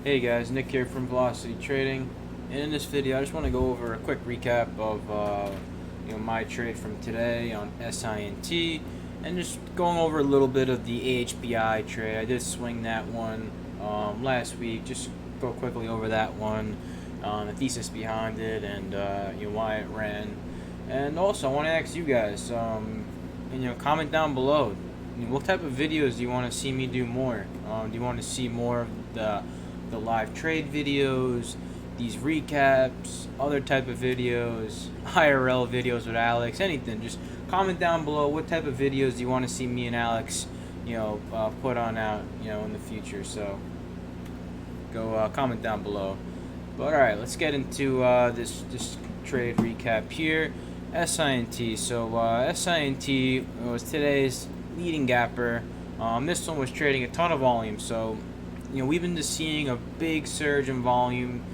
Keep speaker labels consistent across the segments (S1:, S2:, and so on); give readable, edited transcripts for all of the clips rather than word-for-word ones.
S1: Hey guys, Nick here from Velocity Trading, and in this video I just want to go over a quick recap of my trade from today on SINT, and just going over a little bit of the AHPI trade. I did swing that one last week. Just go quickly over that one, the thesis behind it, and why it ran. And also I want to ask you guys, comment down below. What type of videos do you want to see me do more? Do you want to see more of the live trade videos, these recaps, other type of videos, IRL videos with Alex, anything? Just comment down below what type of videos do you want to see me and Alex, put on out, in the future. So go comment down below. But all right, let's get into this trade recap here. SINT. So SINT was today's leading gapper. This one was trading a ton of volume. So we've been just seeing a big surge in volume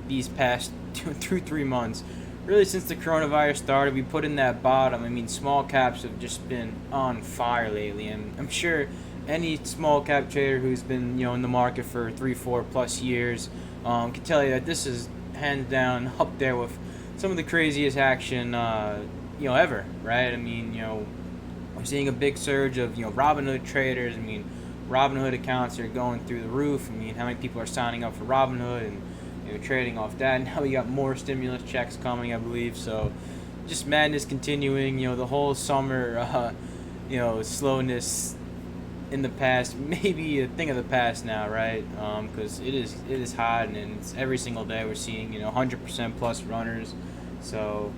S1: these past 3 months. Really, since the coronavirus started, we put in that bottom. I mean, small caps have just been on fire lately, and I'm sure any small cap trader who's been in the market for 3-4 plus years can tell you that this is hands down up there with some of the craziest action ever, right? I mean, we're seeing a big surge of Robinhood traders. I mean, Robinhood accounts are going through the roof. I mean, how many people are signing up for Robinhood and trading off that? Now we got more stimulus checks coming, I believe. So just madness continuing. The whole summer, slowness in the past, maybe a thing of the past now, right? Because it is hot, and it's every single day we're seeing 100% plus runners. So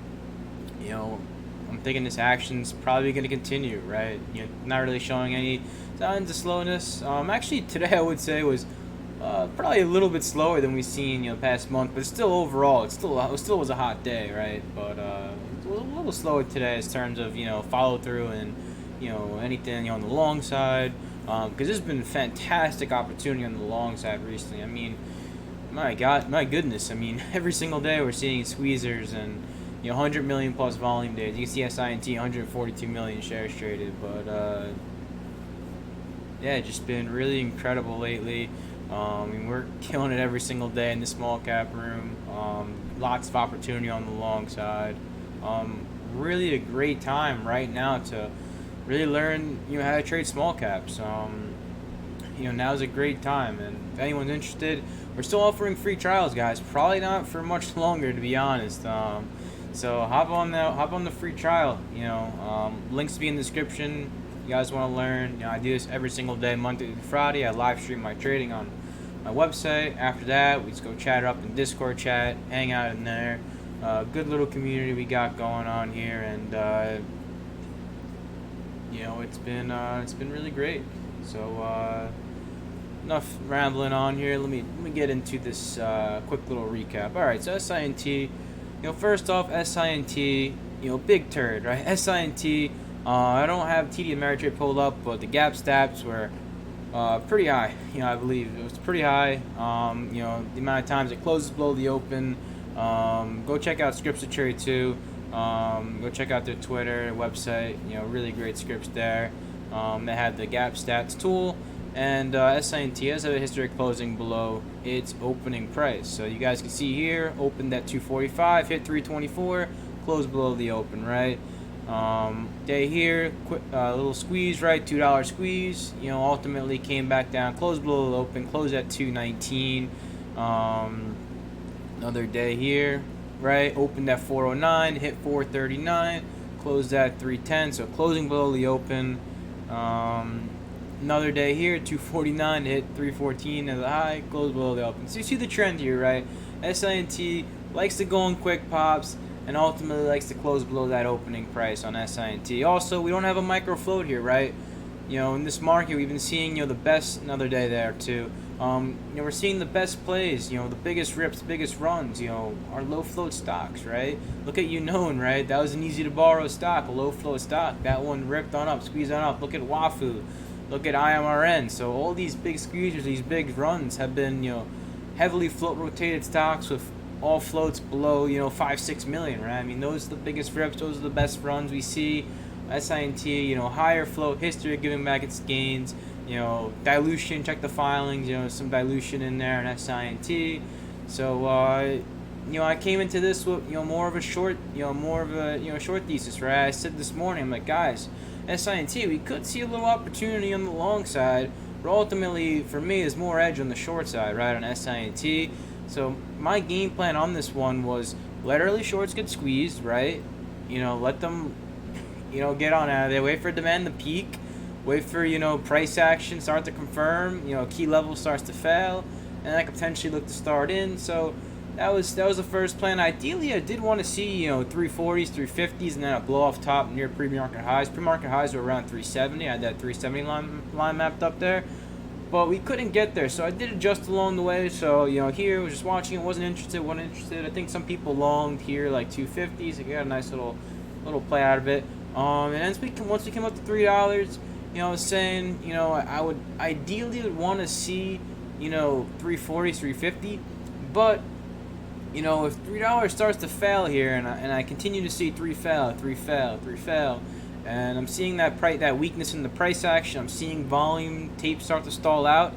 S1: I'm thinking this action's probably going to continue, right? Not really showing any signs of slowness. Actually, today I would say was probably a little bit slower than we've seen the past month, but still overall, it still was a hot day, right? But a little slower today in terms of follow through and anything on the long side, because there's been fantastic opportunity on the long side recently. I mean, my goodness, I mean, every single day we're seeing squeezers and 100 million plus volume days. You can see SINT 142 million shares traded, but yeah, just been really incredible lately. I mean, we're killing it every single day in the small cap room. Lots of opportunity on the long side. Really a great time right now to really learn how to trade small caps. Now's a great time, and if anyone's interested, we're still offering free trials, guys. Probably not for much longer, to be honest. So hop on the free trial. Links to be in the description. You guys want to learn? I do this every single day, Monday through Friday. I live stream my trading on my website. After that, we just go chat up in Discord chat, hang out in there. Good little community we got going on here, and it's been really great. So enough rambling on here. Let me get into this quick little recap. All right, so SINT. First off, SINT, big turd, right? SINT, I don't have TD Ameritrade pulled up, but the gap stats were pretty high. I believe it was pretty high. The amount of times it closes below the open. Go check out Scripts of Cherry too. Go check out their Twitter, website. Really great scripts there. They have the gap stats tool. And SINT has a history closing below its opening price. So you guys can see here, opened at 245, hit 324, closed below the open, right? Day here, little squeeze, right? $2 squeeze. Ultimately came back down, closed below the open, closed at 219. Another day here, right? Opened at 409, hit 439, closed at 310. So closing below the open. Another day here, 249, hit 314 as a high, closed below the open. So you see the trend here, right? SINT likes to go on quick pops and ultimately likes to close below that opening price on SINT. Also, we don't have a micro float here, right? In this market, we've been seeing the best. Another day there too. We're seeing the best plays. The biggest rips, biggest runs. Our low float stocks, right? Look at right? That was an easy to borrow stock, a low float stock. That one ripped on up, squeezed on up. Look at WAFU. Look at IMRN. So all these big squeezers, these big runs have been, heavily float rotated stocks with all floats below, 5-6 million, right? I mean, those are the biggest rips. Those are the best runs we see. SINT, higher float history, giving back its gains. dilution. Check the filings. Some dilution in there in SINT. So I came into this with more of a short, short thesis, right? I said this morning, I'm like, guys, SINT, we could see a little opportunity on the long side, but ultimately for me is more edge on the short side, right, on SINT. So my game plan on this one was let early shorts get squeezed, right? Let them, get on out of there. Wait for demand to peak. Wait for, price action start to confirm. Key level starts to fail, and I could potentially look to start in. So that was the first plan. Ideally, I did want to see 340s, 350s, and then a blow off top near pre-market highs. Pre-market highs were around 370. I had that 370 line mapped up there, but we couldn't get there. So I did adjust along the way. So here was just watching it, wasn't interested. I think some people longed here like 250s. I got a nice little play out of it. And then once we came up to $3, I was saying I would ideally want to see 340, 350, but if $3 starts to fail here, and I continue to see three fail, and I'm seeing that weakness in the price action, I'm seeing volume tape start to stall out,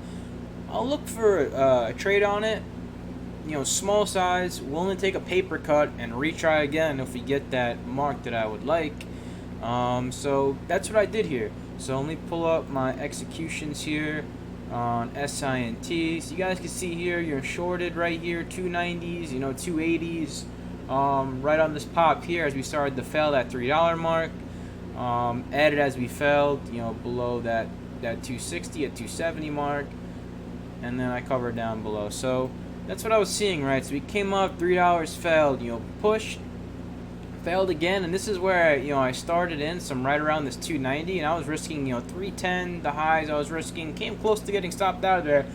S1: I'll look for a trade on it. Small size, willing to take a paper cut and retry again if we get that mark that I would like. So that's what I did here. So let me pull up my executions here on SINT. So you guys can see here, you're shorted right here, 290s, 280s, right on this pop here as we started to fail that $3 mark. Added as we failed, below that 260 at 270 mark, and then I covered down below. So that's what I was seeing, right? So we came up, $3 failed, pushed, failed again, and this is where I started in some right around this 290, and I was risking 310. The highs I was risking came close to getting stopped out of there,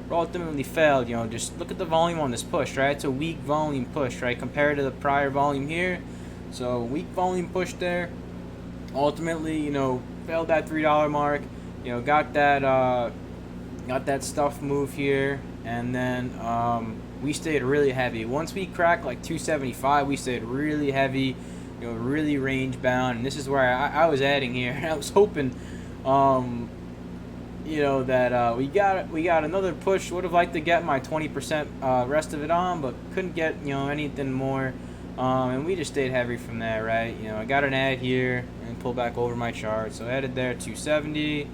S1: but ultimately failed. Just look at the volume on this push, right? It's a weak volume push, right, compared to the prior volume here. So weak volume push there. Ultimately, failed that $3 mark. Got that stuff move here, and then we stayed really heavy. Once we cracked like 275, we stayed really heavy, really range bound. And this is where I was adding here. And I was hoping, that we got another push. Would have liked to get my 20% rest of it on, but couldn't get anything more. And we just stayed heavy from there, right? I got an add here and pulled back over my chart. So I added there 270.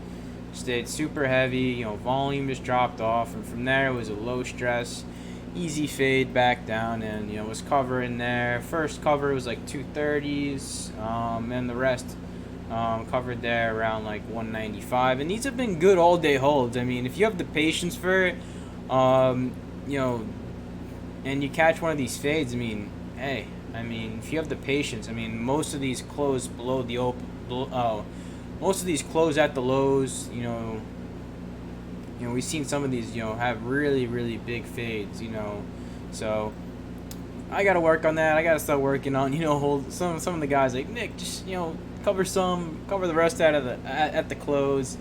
S1: Stayed super heavy, volume just dropped off, and from there it was a low stress, easy fade back down, and was covering there. First cover was like 230s, and the rest covered there around like 195. And these have been good all day holds. I mean, if you have the patience for it, and you catch one of these fades, I mean, hey, if you have the patience, most of these close below the open. Most of these close at the lows. We've seen some of these, have really, really big fades. So I got to work on that. I got to start working on, hold some of the guys like Nick. Just cover the rest at the close.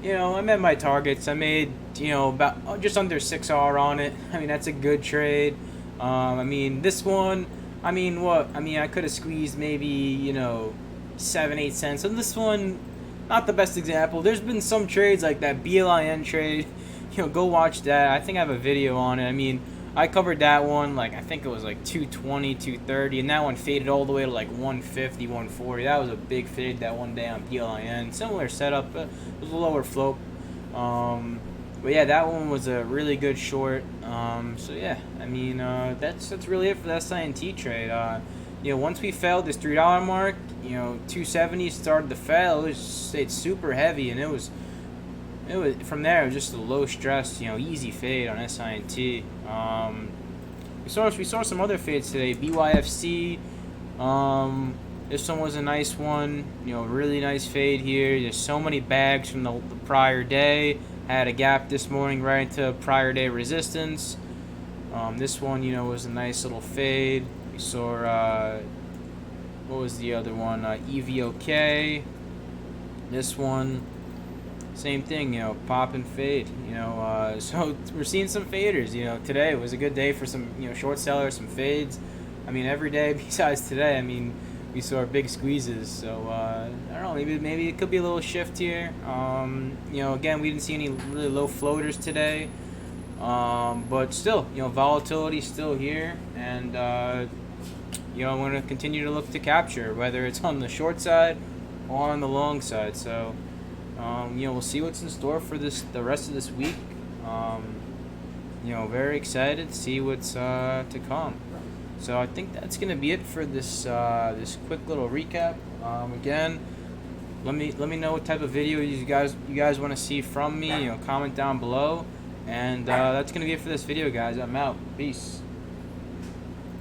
S1: I met my targets. I made about just under 6R on it. That's a good trade. This one. I could have squeezed maybe 7-8 cents. And this one, not the best example. There's been some trades like that BLIN trade. Go watch that. I think I have a video on it. I covered that one, like I think it was like 220, 230, and that one faded all the way to like 150, 140. That was a big fade that one day on BLIN. Similar setup, but it was a lower float. But yeah, that one was a really good short. So yeah, that's really it for that SINT trade. Once we failed this $3 mark, 270 started to fail. It stayed super heavy, and it was from there. It was just a low stress, easy fade on SINT. We saw some other fades today. BYFC. This one was a nice one. Really nice fade here. There's so many bags from the prior day. Had a gap this morning right into prior day resistance. This one, was a nice little fade. We saw, what was the other one? EVOK. This one, same thing, pop and fade. So we're seeing some faders. Today was a good day for some, short sellers, some fades. Every day besides today. we saw big squeezes. So I don't know, maybe it could be a little shift here. Again, we didn't see any really low floaters today, but still, volatility still here, and I'm going to continue to look to capture, whether it's on the short side or on the long side. So we'll see what's in store for the rest of this week. Very excited to see what's to come. So I think that's gonna be it for this quick little recap. Again, let me know what type of video you guys want to see from me. Comment down below, and that's gonna be it for this video, guys. I'm out. Peace.